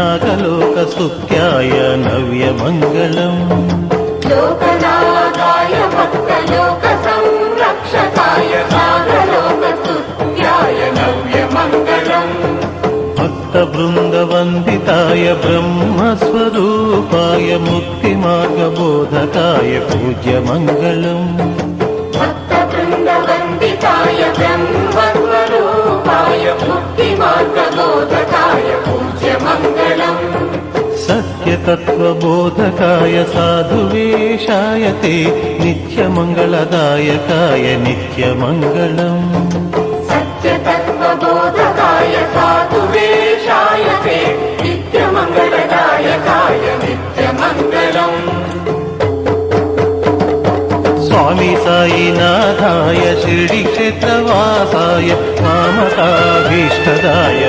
नागलोकस्तुत्याय नव्यमङ्गलम् लोकनाथाय भक्तलोकसंरक्षकाय नागलोकस्तुत्याय नव्यमङ्गलम् भक्तवृन्दवन्दिताय ब्रह्मस्वरूपाय मुक्तिमार्गबोधकाय पूज्यमङ्गलम् भक्तवृन्दवन्दिताय ब्रह्मस्वरूपाय मुक्तिमार्गबोधकाय पूज्यमङ्गलम् सत्यतत्त्वबोधकाय साधुवेशाय ते नित्यमङ्गलदायकाय नित्यमङ्गलम् सत्यतत्त्वबोधकाय साधुवेशाय ते नित्यमङ्गलदायकाय नित्यमङ्गलम् स्वामी साईनाथाय शिर्डीक्षेत्रवासाय कामकाभीष्टदाय